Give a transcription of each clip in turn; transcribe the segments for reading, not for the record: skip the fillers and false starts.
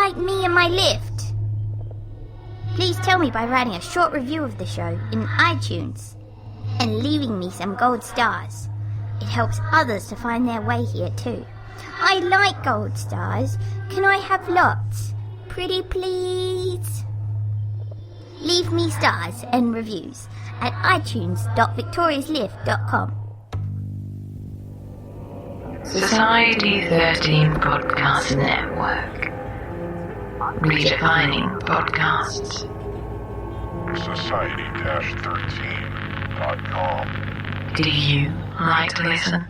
like me and my lift? Please tell me by writing a short review of the show in iTunes and leaving me some gold stars. It helps others to find their way here too. I like gold stars. Can I have lots? Pretty please? Leave me stars and reviews at itunes.victoriaslift.com. Society 13 Podcast Network. Redefining podcasts. Society-13.com. Do you like to listen?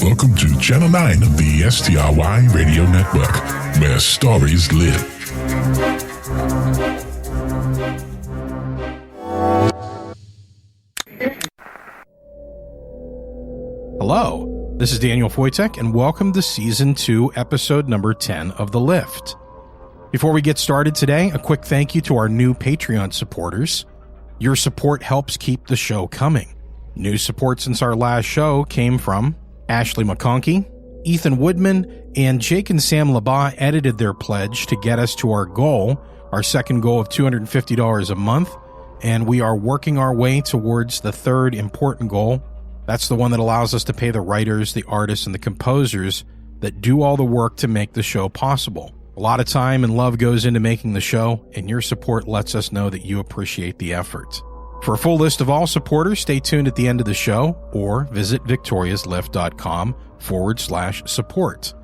Welcome to Channel 9 of the STRY Radio Network, where stories live. Hello, this is Daniel Foytik, and welcome to Season 2, Episode number 10 of The Lift. Before we get started today, a quick thank you to our new Patreon supporters. Your support helps keep the show coming. New support since our last show came from Ashley McConkey, Ethan Woodman, and Jake and Sam Labaugh edited their pledge to get us to our goal, our second goal of $250 a month, and we are working our way towards the third important goal. That's the one that allows us to pay the writers, the artists, and the composers that do all the work to make the show possible. A lot of time and love goes into making the show, and your support lets us know that you appreciate the effort. For a full list of all supporters, stay tuned at the end of the show or visit victoriaslift.com/support.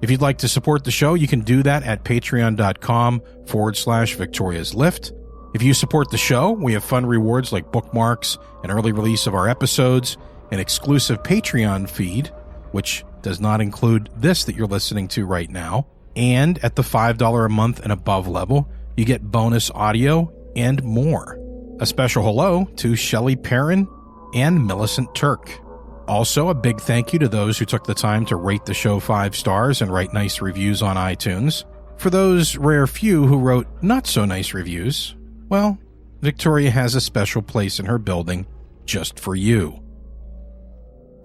If you'd like to support the show, you can do that at patreon.com/victoriaslift. If you support the show, we have fun rewards like bookmarks, an early release of our episodes, an exclusive Patreon feed, which does not include this that you're listening to right now, and at the $5 a month and above level, you get bonus audio and more. A special hello to Shelley Perrin and Millicent Turk. Also, a big thank you to those who took the time to rate the show 5 stars and write nice reviews on iTunes. For those rare few who wrote not so nice reviews, well, Victoria has a special place in her building just for you.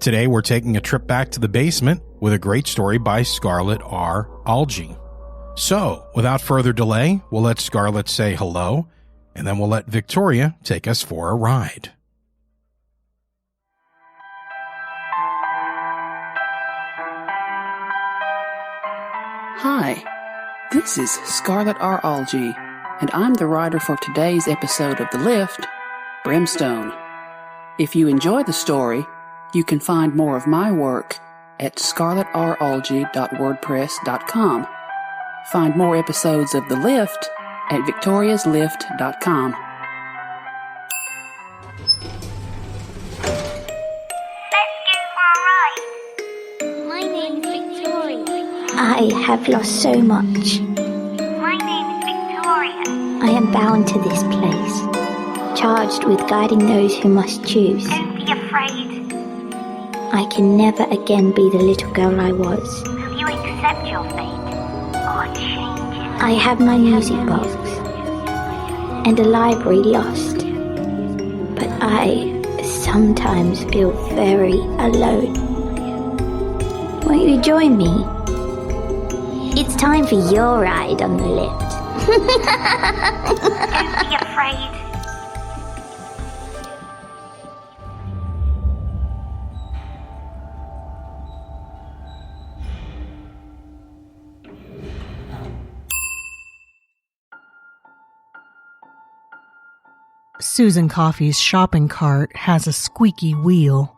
Today, we're taking a trip back to the basement with a great story by Scarlett R. Algie. So, without further delay, we'll let Scarlett say hello, and then we'll let Victoria take us for a ride. Hi, this is Scarlett R. Algie, and I'm the writer for today's episode of The Lift, Brimstone. If you enjoy the story, you can find more of my work at scarlettralgie.wordpress.com. Find more episodes of The Lift at victoriaslift.com. Let's go for a ride. My name's Victoria. I have lost so much. My name is Victoria. I am bound to this place, charged with guiding those who must choose. Don't be afraid. I can never again be the little girl I was. Will you accept your fate or change it? I have my music box and a library lost, but I sometimes feel very alone. Won't you join me? It's time for your ride on the lift. Don't be afraid. Susan Coffey's shopping cart has a squeaky wheel.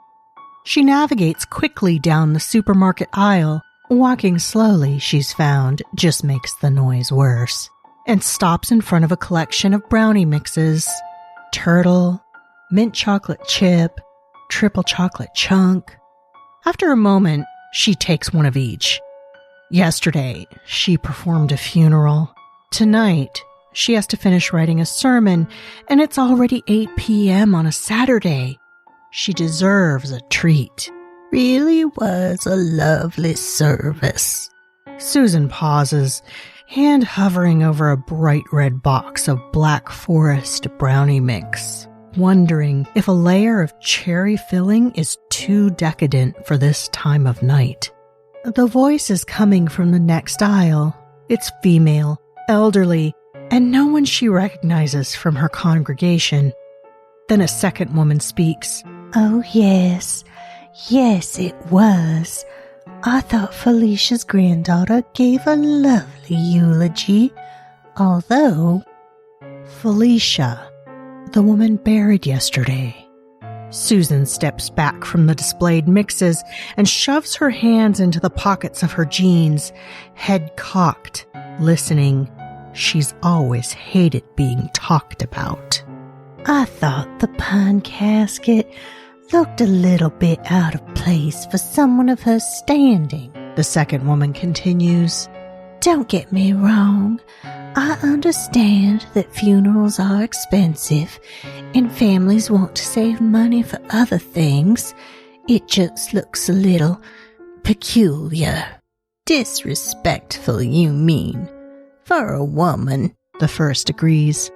She navigates quickly down the supermarket aisle. Walking slowly, she's found, just makes the noise worse, and stops in front of a collection of brownie mixes. Turtle, mint chocolate chip, triple chocolate chunk. After a moment, she takes one of each. Yesterday, she performed a funeral. Tonight, she has to finish writing a sermon, and it's already 8 p.m. on a Saturday. She deserves a treat. Really was a lovely service. Susan pauses, hand hovering over a bright red box of Black Forest brownie mix, wondering if a layer of cherry filling is too decadent for this time of night. The voice is coming from the next aisle. It's female, elderly, and no one she recognizes from her congregation. Then a second woman speaks. Oh, yes. Yes, it was. I thought Felicia's granddaughter gave a lovely eulogy, although... Felicia, the woman buried yesterday. Susan steps back from the displayed mixes and shoves her hands into the pockets of her jeans, head cocked, listening. She's always hated being talked about. I thought the pine casket looked a little bit out of place for someone of her standing, the second woman continues. Don't get me wrong. I understand that funerals are expensive and families want to save money for other things. It just looks a little peculiar. Disrespectful, you mean, for a woman, the first agrees.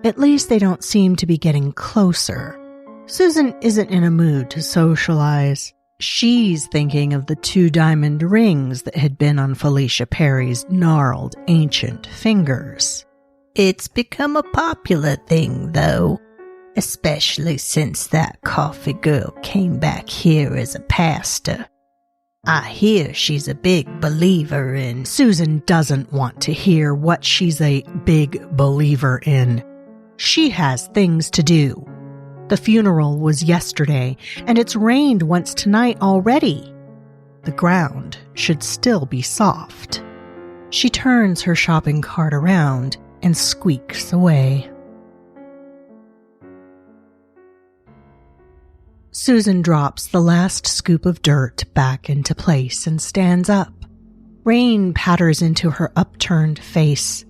At least they don't seem to be getting closer. Susan isn't in a mood to socialize. She's thinking of the 2 diamond rings that had been on Felicia Perry's gnarled, ancient fingers. It's become a popular thing, though, especially since that coffee girl came back here as a pastor. I hear she's a big believer in... Susan doesn't want to hear what she's a big believer in. She has things to do. The funeral was yesterday, and it's rained once tonight already. The ground should still be soft. She turns her shopping cart around and squeaks away. Susan drops the last scoop of dirt back into place and stands up. Rain patters into her upturned face,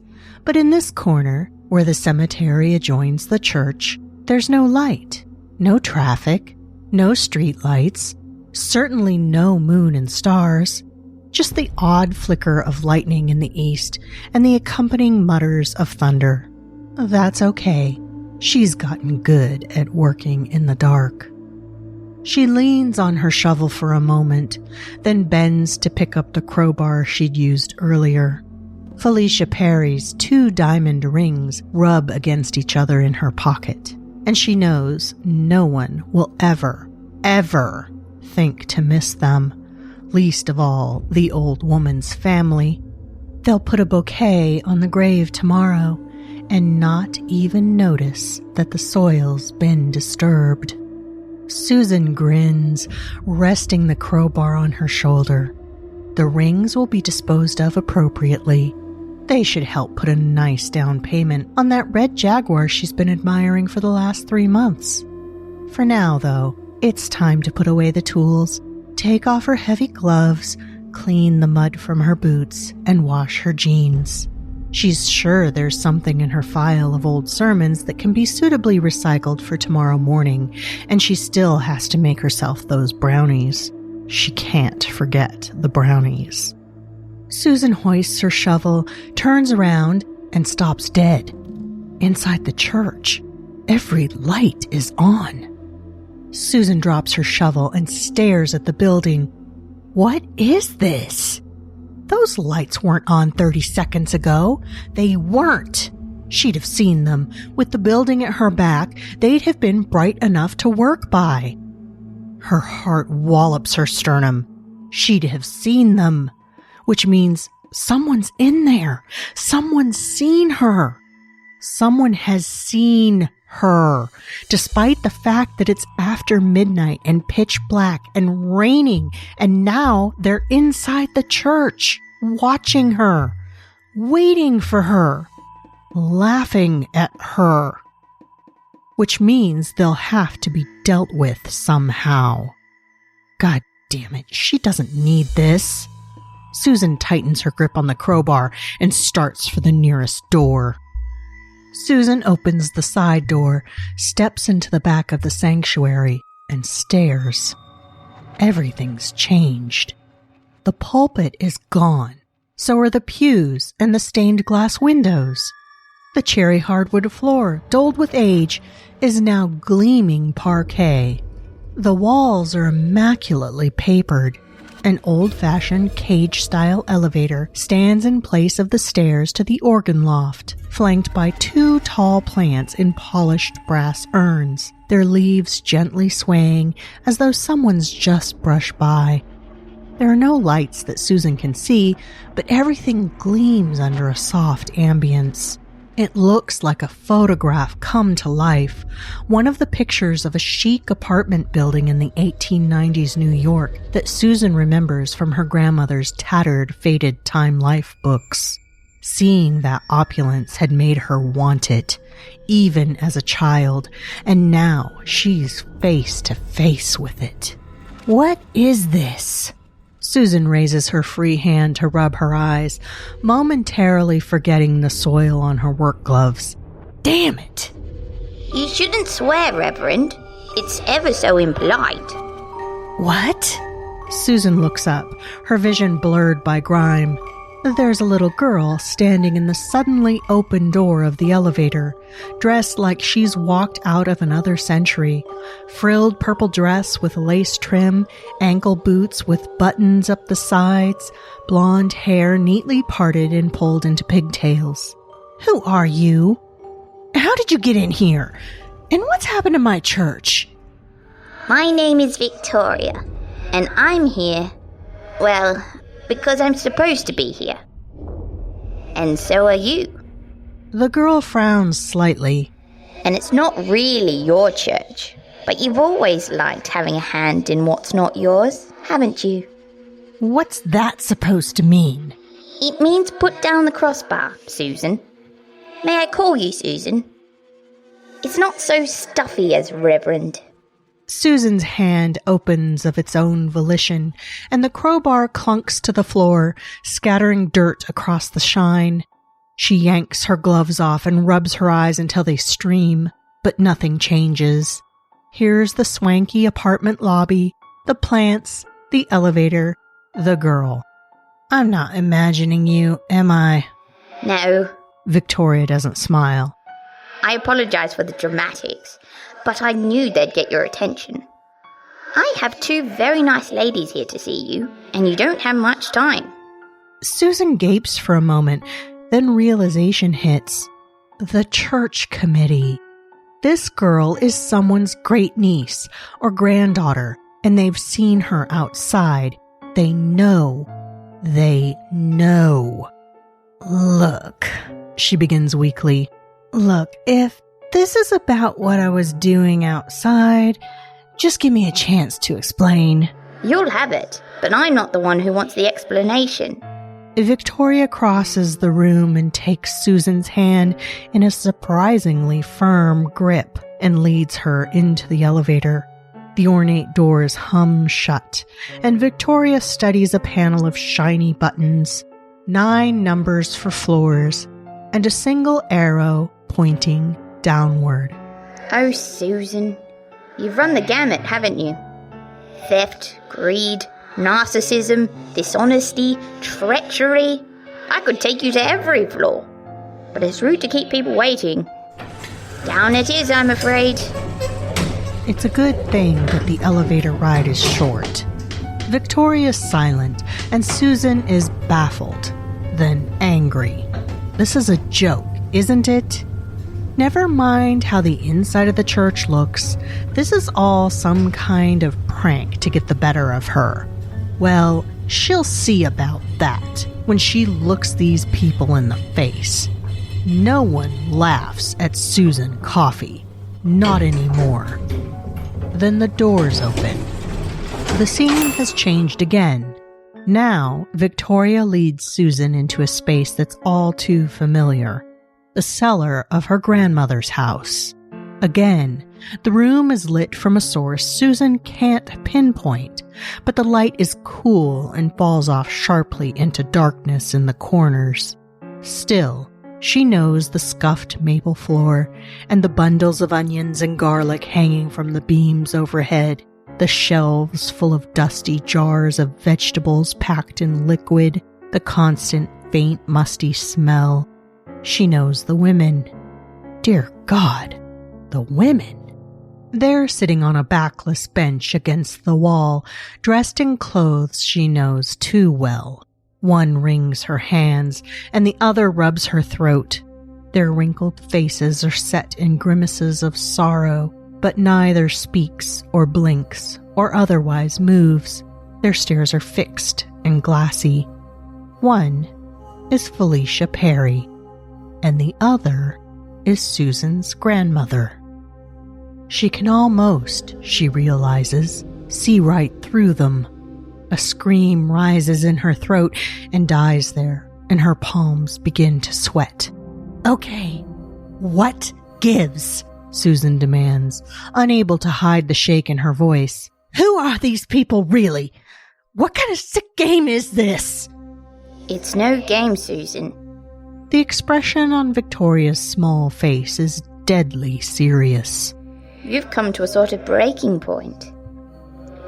but in this corner, where the cemetery adjoins the church, there's no light, no traffic, no street lights, certainly no moon and stars, just the odd flicker of lightning in the east and the accompanying mutters of thunder. That's okay. She's gotten good at working in the dark. She leans on her shovel for a moment, then bends to pick up the crowbar she'd used earlier. Felicia Perry's 2 diamond rings rub against each other in her pocket, and she knows no one will ever think to miss them, least of all the old woman's family. They'll put a bouquet on the grave tomorrow and not even notice that the soil's been disturbed. Susan grins, resting the crowbar on her shoulder. The rings will be disposed of appropriately. They should help put a nice down payment on that red Jaguar she's been admiring for the last 3 months. For now, though, it's time to put away the tools, take off her heavy gloves, clean the mud from her boots, and wash her jeans. She's sure there's something in her file of old sermons that can be suitably recycled for tomorrow morning, and she still has to make herself those brownies. She can't forget the brownies. Susan hoists her shovel, turns around, and stops dead. Inside the church, every light is on. Susan drops her shovel and stares at the building. What is this? Those lights weren't on 30 seconds ago. They weren't. She'd have seen them. With the building at her back, they'd have been bright enough to work by. Her heart wallops her sternum. She'd have seen them. Which means someone's in there. Someone's seen her. Someone has seen her, despite the fact that it's after midnight and pitch black and raining, and now they're inside the church, watching her, waiting for her, laughing at her. Which means they'll have to be dealt with somehow. God damn it, she doesn't need this. Susan tightens her grip on the crowbar and starts for the nearest door. Susan opens the side door, steps into the back of the sanctuary, and stares. Everything's changed. The pulpit is gone. So are the pews and the stained glass windows. The cherry hardwood floor, dulled with age, is now gleaming parquet. The walls are immaculately papered. An old-fashioned cage-style elevator stands in place of the stairs to the organ loft, flanked by 2 tall plants in polished brass urns, their leaves gently swaying as though someone's just brushed by. There are no lights that Susan can see, but everything gleams under a soft ambience. It looks like a photograph come to life, one of the pictures of a chic apartment building in the 1890s New York that Susan remembers from her grandmother's tattered, faded Time Life books. Seeing that opulence had made her want it, even as a child, and now she's face to face with it. What is this? Susan raises her free hand to rub her eyes, momentarily forgetting the soil on her work gloves. Damn it! You shouldn't swear, Reverend. It's ever so impolite. What? Susan looks up, her vision blurred by grime. There's a little girl standing in the suddenly open door of the elevator, dressed like she's walked out of another century. Frilled purple dress with lace trim, ankle boots with buttons up the sides, blonde hair neatly parted and pulled into pigtails. Who are you? How did you get in here? And what's happened to my church? My name is Victoria, and I'm here, well, because I'm supposed to be here. And so are you. The girl frowns slightly. And it's not really your church, but you've always liked having a hand in what's not yours, haven't you? What's that supposed to mean? It means put down the crossbar, Susan. May I call you Susan? It's not so stuffy as Reverend. Susan's hand opens of its own volition, and the crowbar clunks to the floor, scattering dirt across the shine. She yanks her gloves off and rubs her eyes until they stream, but nothing changes. Here's the swanky apartment lobby, the plants, the elevator, the girl. I'm not imagining you, am I? No. Victoria doesn't smile. I apologize for the dramatics, but I knew they'd get your attention. I have 2 very nice ladies here to see you, and you don't have much time. Susan gapes for a moment, then realization hits. The church committee. This girl is someone's great-niece or granddaughter, and they've seen her outside. They know. Look, she begins weakly. Look, if this is about what I was doing outside, just give me a chance to explain. You'll have it, but I'm not the one who wants the explanation. Victoria crosses the room and takes Susan's hand in a surprisingly firm grip and leads her into the elevator. The ornate doors hum shut, and Victoria studies a panel of shiny buttons, 9 numbers for floors, and a single arrow pointing downward. Oh, Susan, you've run the gamut, haven't you? Theft, greed, narcissism, dishonesty, treachery. I could take you to every floor, but it's rude to keep people waiting. Down it is, I'm afraid. It's a good thing that the elevator ride is short. Victoria's silent, and Susan is baffled, then angry. This is a joke, isn't it? Never mind how the inside of the church looks. This is all some kind of prank to get the better of her. Well, she'll see about that when she looks these people in the face. No one laughs at Susan Coffee. Not anymore. Then the doors open. The scene has changed again. Now, Victoria leads Susan into a space that's all too familiar. The cellar of her grandmother's house. Again, the room is lit from a source Susan can't pinpoint, but the light is cool and falls off sharply into darkness in the corners. Still, she knows the scuffed maple floor and the bundles of onions and garlic hanging from the beams overhead, the shelves full of dusty jars of vegetables packed in liquid, the constant faint musty smell. She knows the women. Dear God, the women. They're sitting on a backless bench against the wall, dressed in clothes she knows too well. One wrings her hands, and the other rubs her throat. Their wrinkled faces are set in grimaces of sorrow, but neither speaks or blinks or otherwise moves. Their stares are fixed and glassy. One is Felicia Perry, and the other is Susan's grandmother. She can almost, she realizes, see right through them. A scream rises in her throat and dies there, and her palms begin to sweat. Okay, what gives? Susan demands, unable to hide the shake in her voice. Who are these people really? What kind of sick game is this? It's no game, Susan. The expression on Victoria's small face is deadly serious. You've come to a sort of breaking point.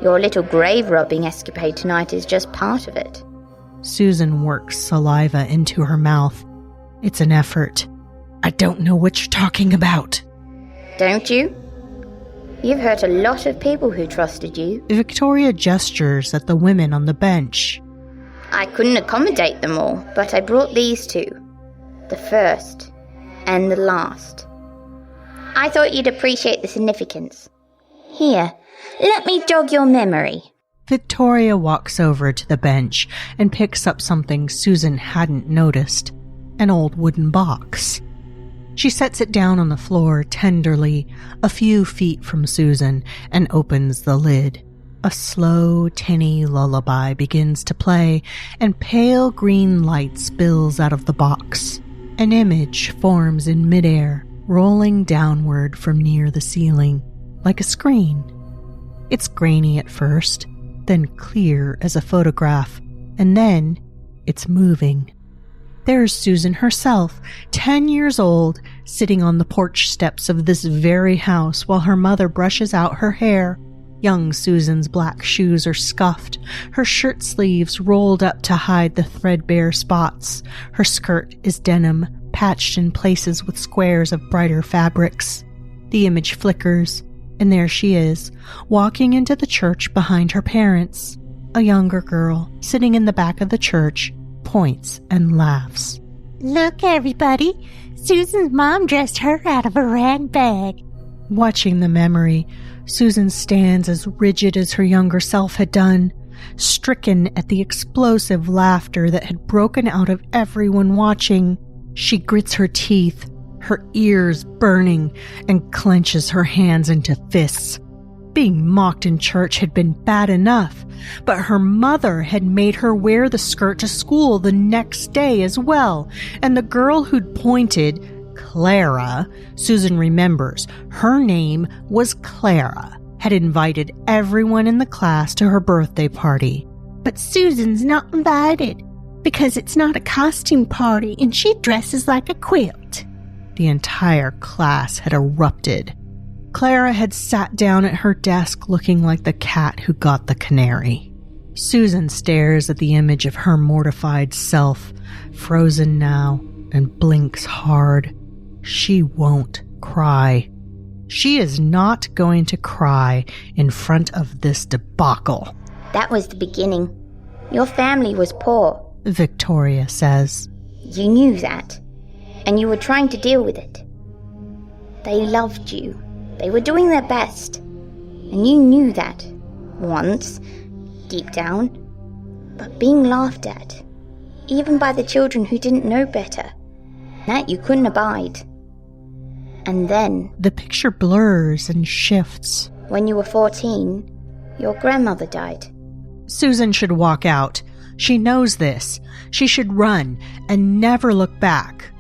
Your little grave-robbing escapade tonight is just part of it. Susan works saliva into her mouth. It's an effort. I don't know what you're talking about. Don't you? You've hurt a lot of people who trusted you. Victoria gestures at the women on the bench. I couldn't accommodate them all, but I brought these two. The first and the last. I thought you'd appreciate the significance. Here, let me jog your memory. Victoria walks over to the bench and picks up something Susan hadn't noticed, an old wooden box. She sets it down on the floor tenderly, a few feet from Susan, and opens the lid. A slow, tinny lullaby begins to play, and pale green light spills out of the box. An image forms in midair, rolling downward from near the ceiling, like a screen. It's grainy at first, then clear as a photograph, and then it's moving. There's Susan herself, 10 years old, sitting on the porch steps of this very house while her mother brushes out her hair. Young Susan's black shoes are scuffed, her shirt sleeves rolled up to hide the threadbare spots. Her skirt is denim, patched in places with squares of brighter fabrics. The image flickers, and there she is, walking into the church behind her parents. A younger girl, sitting in the back of the church, points and laughs. Look, everybody, Susan's mom dressed her out of a rag bag. Watching the memory, Susan stands as rigid as her younger self had done, stricken at the explosive laughter that had broken out of everyone watching. She grits her teeth, her ears burning, and clenches her hands into fists. Being mocked in church had been bad enough, but her mother had made her wear the skirt to school the next day as well, and the girl who'd pointed, Clara, Susan remembers, her name was Clara, had invited everyone in the class to her birthday party. But Susan's not invited, because it's not a costume party and she dresses like a quilt. The entire class had erupted. Clara had sat down at her desk looking like the cat who got the canary. Susan stares at the image of her mortified self, frozen now, and blinks hard. She won't cry. She is not going to cry in front of this debacle. That was the beginning. Your family was poor. Victoria says. You knew that, and you were trying to deal with it. They loved you. They were doing their best, and you knew that, once, deep down. But being laughed at, even by the children who didn't know better, that you couldn't abide. And then, the picture blurs and shifts. When you were 14, your grandmother died. Susan should walk out. She knows this. She should run and never look back.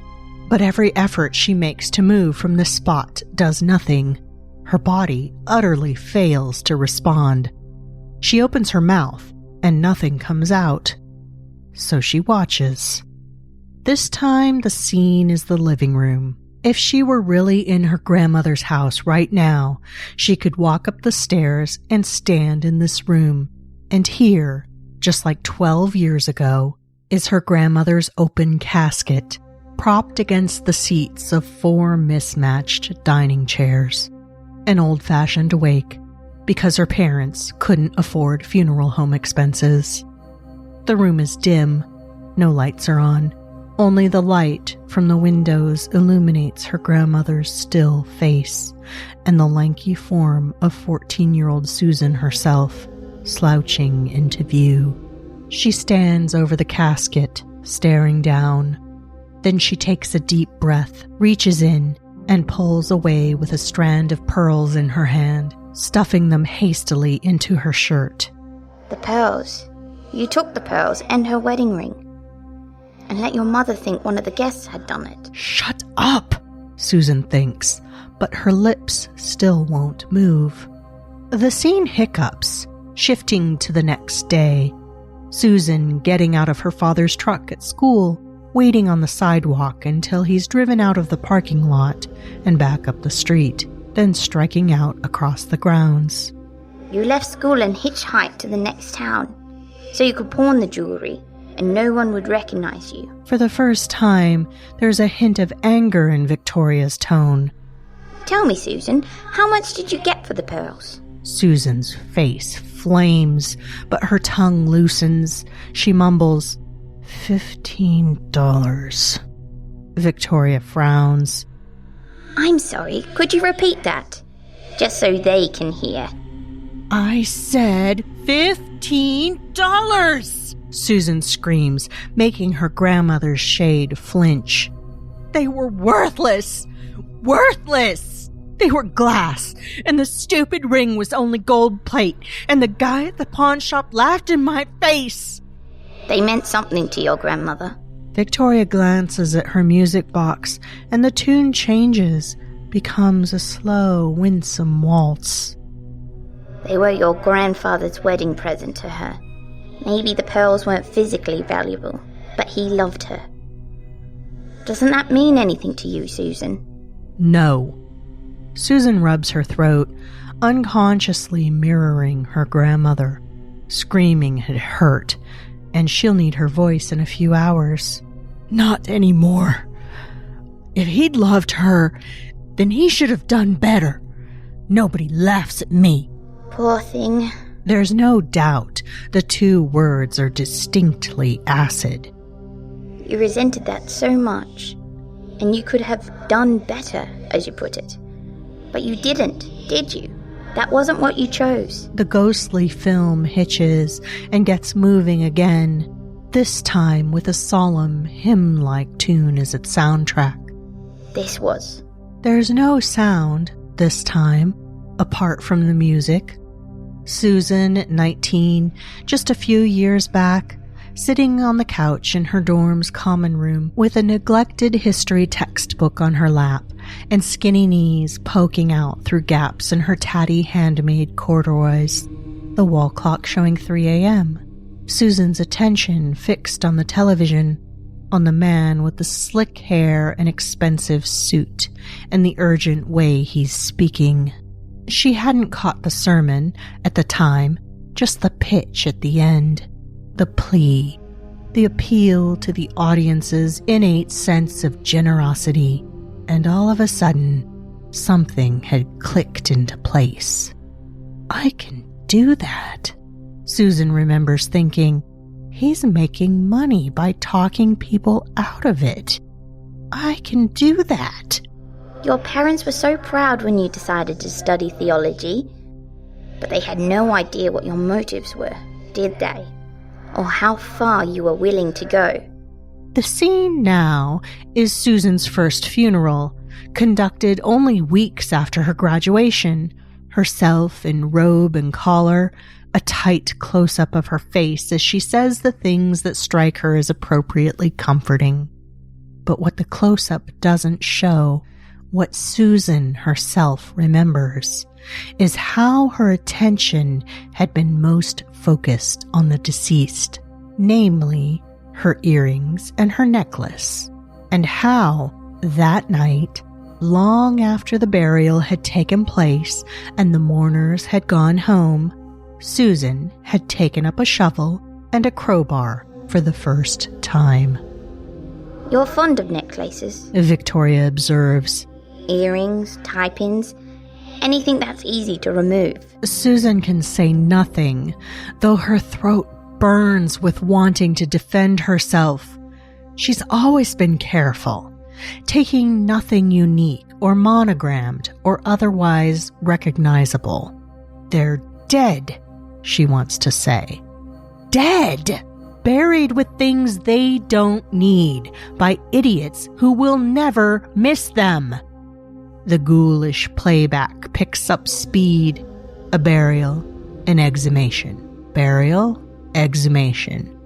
But every effort she makes to move from this spot does nothing. Her body utterly fails to respond. She opens her mouth and nothing comes out. So she watches. This time the scene is the living room. If she were really in her grandmother's house right now, she could walk up the stairs and stand in this room. And here, just like 12 years ago, is her grandmother's open casket, propped against the seats of 4 mismatched dining chairs. An old-fashioned wake, because her parents couldn't afford funeral home expenses. The room is dim. No lights are on. Only the light from the windows illuminates her grandmother's still face and the lanky form of 14-year-old Susan herself, slouching into view. She stands over the casket, staring down. Then she takes a deep breath, reaches in, and pulls away with a strand of pearls in her hand, stuffing them hastily into her shirt. The pearls. You took the pearls and her wedding ring. And let your mother think one of the guests had done it. Shut up, Susan thinks, but her lips still won't move. The scene hiccups, shifting to the next day. Susan getting out of her father's truck at school, waiting on the sidewalk until he's driven out of the parking lot and back up the street, then striking out across the grounds. You left school and hitchhiked to the next town, so you could pawn the jewelry, and no one would recognize you. For the first time, there's a hint of anger in Victoria's tone. Tell me, Susan, how much did you get for the pearls? Susan's face flames, but her tongue loosens. She mumbles, $15. Victoria frowns. I'm sorry, could you repeat that? Just so they can hear. I said $15! Susan screams, making her grandmother's shade flinch. They were worthless! Worthless! They were glass, and the stupid ring was only gold plate, and the guy at the pawn shop laughed in my face. They meant something to your grandmother. Victoria glances at her music box, and the tune changes, becomes a slow, winsome waltz. They were your grandfather's wedding present to her. Maybe the pearls weren't physically valuable, but he loved her. Doesn't that mean anything to you, Susan? No. Susan rubs her throat, unconsciously mirroring her grandmother. Screaming had hurt, and she'll need her voice in a few hours. Not anymore. If he'd loved her, then he should have done better. Nobody laughs at me. Poor thing. There's no doubt the two words are distinctly acid. You resented that so much, and you could have done better, as you put it. But you didn't, did you? That wasn't what you chose. The ghostly film hitches and gets moving again, this time with a solemn, hymn-like tune as its soundtrack. This was. There's no sound, this time, apart from the music. Susan, at 19, just a few years back, sitting on the couch in her dorm's common room with a neglected history textbook on her lap and skinny knees poking out through gaps in her tatty handmade corduroys, the wall clock showing 3 a.m. Susan's attention fixed on the television, on the man with the slick hair and expensive suit, and the urgent way he's speaking. She hadn't caught the sermon at the time, just the pitch at the end, the plea, the appeal to the audience's innate sense of generosity, and all of a sudden, something had clicked into place. I can do that, Susan remembers thinking. He's making money by talking people out of it. I can do that. Your parents were so proud when you decided to study theology, but they had no idea what your motives were, did they? Or how far you were willing to go. The scene now is Susan's first funeral, conducted only weeks after her graduation, herself in robe and collar, a tight close-up of her face as she says the things that strike her as appropriately comforting. But what the close-up doesn't show, what Susan herself remembers, is how her attention had been most focused on the deceased, namely her earrings and her necklace, and how, that night, long after the burial had taken place and the mourners had gone home, Susan had taken up a shovel and a crowbar for the first time. You're fond of necklaces, Victoria observes. earrings, tie-pins, Anything that's easy to remove. Susan can say nothing, though her throat burns with wanting to defend herself. She's always been careful, taking nothing unique or monogrammed or otherwise recognizable. They're dead, she wants to say. Dead! Buried with things they don't need by idiots who will never miss them. The ghoulish playback picks up speed. A burial, an exhumation. Burial, exhumation.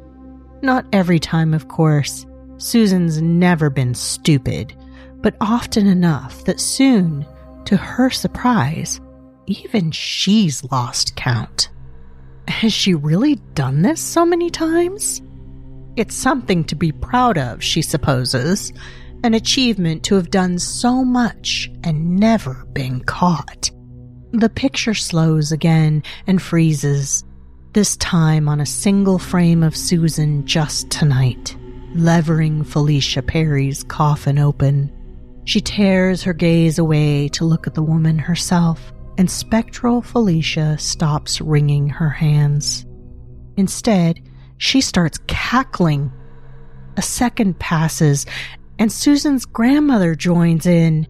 Not every time, of course. Susan's never been stupid, but often enough that soon, to her surprise, even she's lost count. Has she really done this so many times? It's something to be proud of, she supposes, an achievement to have done so much and never been caught. The picture slows again and freezes, this time on a single frame of Susan just tonight, levering Felicia Perry's coffin open. She tears her gaze away to look at the woman herself, and spectral Felicia stops wringing her hands. Instead, she starts cackling. A second passes, and Susan's grandmother joins in,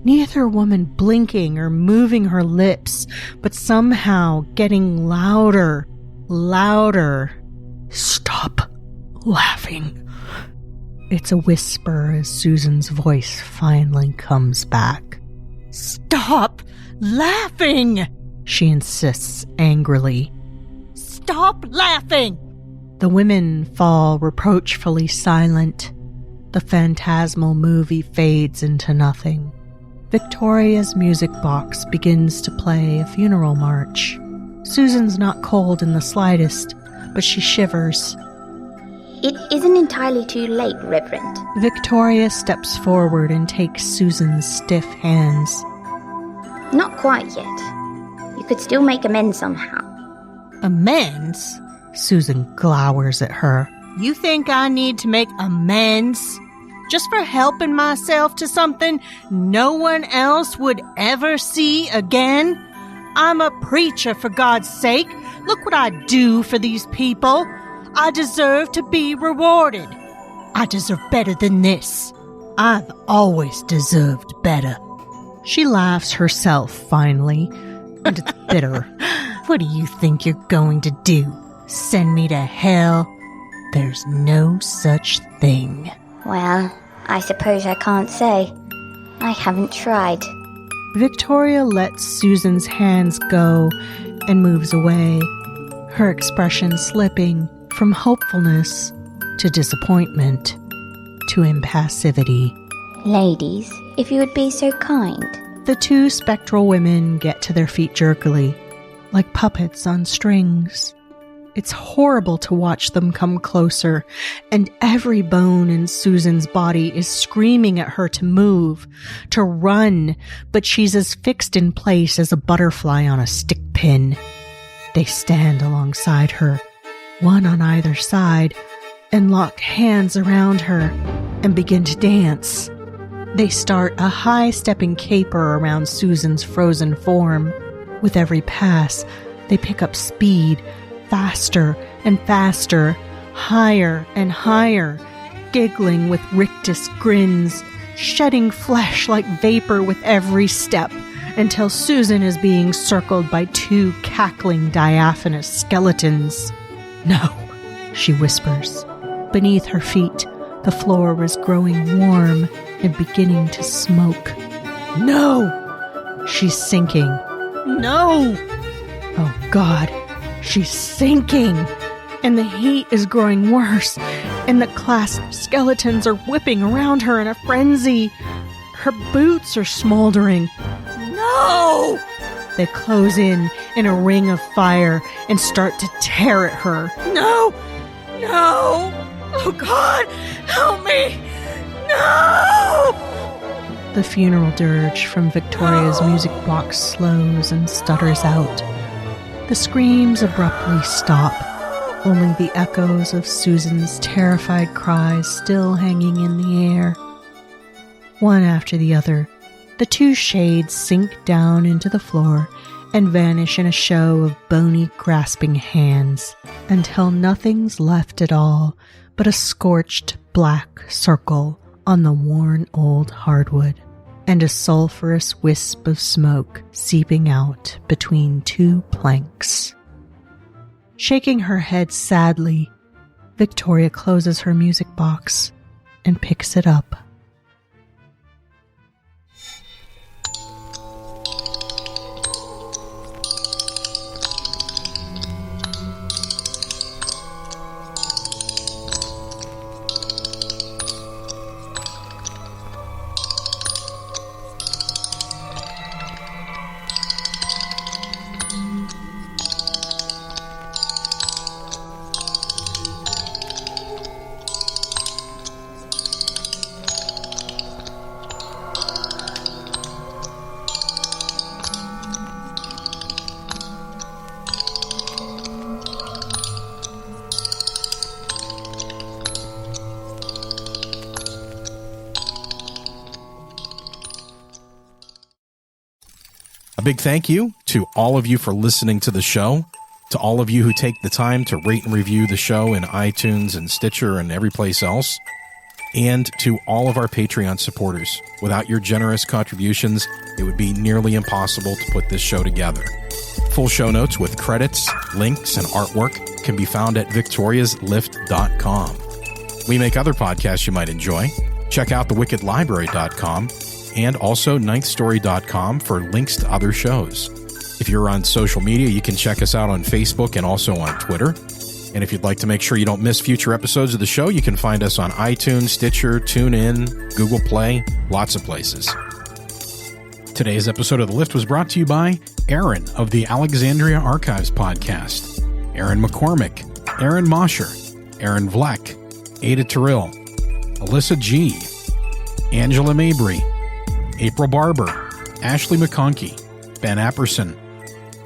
neither woman blinking or moving her lips, but somehow getting louder. Stop laughing. It's a whisper as Susan's voice finally comes back. Stop laughing, she insists angrily. Stop laughing! The women fall reproachfully silent. The phantasmal movie fades into nothing. Victoria's music box begins to play a funeral march. Susan's not cold in the slightest, but she shivers. It isn't entirely too late, Reverend. Victoria steps forward and takes Susan's stiff hands. Not quite yet. You could still make amends somehow. Amends? Susan glowers at her. You think I need to make amends? Just for helping myself to something no one else would ever see again? I'm a preacher, for God's sake. Look what I do for these people. I deserve to be rewarded. I deserve better than this. I've always deserved better. She laughs herself finally, and it's bitter. What do you think you're going to do? Send me to hell? There's no such thing. Well, I suppose I can't say. I haven't tried. Victoria lets Susan's hands go and moves away, her expression slipping from hopefulness to disappointment to impassivity. Ladies, if you would be so kind. The two spectral women get to their feet jerkily, like puppets on strings. It's horrible to watch them come closer, and every bone in Susan's body is screaming at her to move, to run, but she's as fixed in place as a butterfly on a stick pin. They stand alongside her, one on either side, and lock hands around her and begin to dance. They start a high-stepping caper around Susan's frozen form. With every pass, they pick up speed, faster and faster, higher and higher, giggling with rictus grins, shedding flesh like vapor with every step, until Susan is being circled by two cackling diaphanous skeletons. No, she whispers. Beneath her feet, the floor was growing warm and beginning to smoke. No! She's sinking. No! Oh, God. She's sinking, and the heat is growing worse, and the clasped skeletons are whipping around her in a frenzy. Her boots are smoldering. No! They close in a ring of fire and start to tear at her. No! No! Oh, God! Help me! No! The funeral dirge from Victoria's music box slows and stutters out. The screams abruptly stop, only the echoes of Susan's terrified cries still hanging in the air. One after the other, the The two shades sink down into the floor and vanish in a show of bony, grasping hands until nothing's left at all but a scorched black circle on the worn old hardwood and a sulphurous wisp of smoke seeping out between two planks. Shaking her head sadly, Victoria closes her music box and picks it up. A big thank you to all of you for listening to the show, to all of you who take the time to rate and review the show in iTunes and Stitcher and every place else, and to all of our Patreon supporters. Without your generous contributions, it would be nearly impossible to put this show together. Full show notes with credits, links, and artwork can be found at victoriaslift.com. We make other podcasts you might enjoy. Check out thewickedlibrary.com and also ninthstory.com for links to other shows. If you're on social media, you can check us out on Facebook and also on Twitter. And if you'd like to make sure you don't miss future episodes of the show, you can find us on iTunes, Stitcher, TuneIn, Google Play, lots of places. Today's episode of The Lift was brought to you by Aaron of the Alexandria Archives podcast, Aaron McCormick, Aaron Mosher, Aaron Vleck, Ada Terrell, Alyssa G., Angela Mabry, April Barber, Ashley McConkey, Ben Apperson,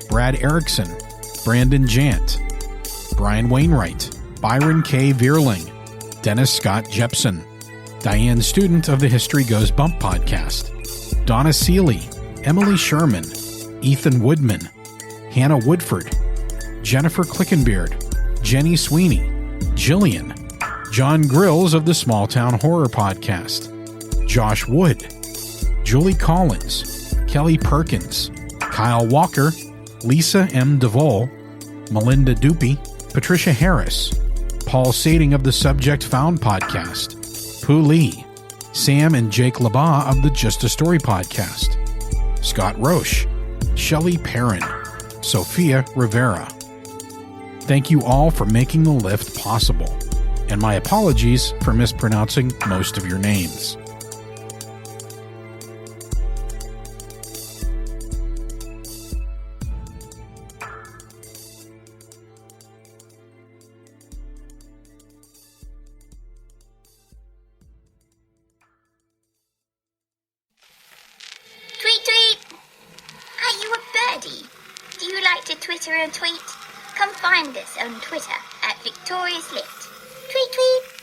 Brad Erickson, Brandon Jant, Brian Wainwright, Byron K. Vierling, Dennis Scott Jepson, Diane Student of the History Goes Bump podcast, Donna Seeley, Emily Sherman, Ethan Woodman, Hannah Woodford, Jennifer Clickenbeard, Jenny Sweeney, Jillian, John Grills of the Small Town Horror podcast, Josh Wood, Julie Collins, Kelly Perkins, Kyle Walker, Lisa M. DeVol, Melinda Dupy, Patricia Harris, Paul Sading of the Subject Found podcast, Pooh Lee, Sam and Jake Labaugh of the Just a Story podcast, Scott Roche, Shelley Perrin, Sophia Rivera. Thank you all for making the lift possible, and my apologies for mispronouncing most of your names. Twitter and tweet? Come find us on Twitter at Victorious Lift. Tweet tweet!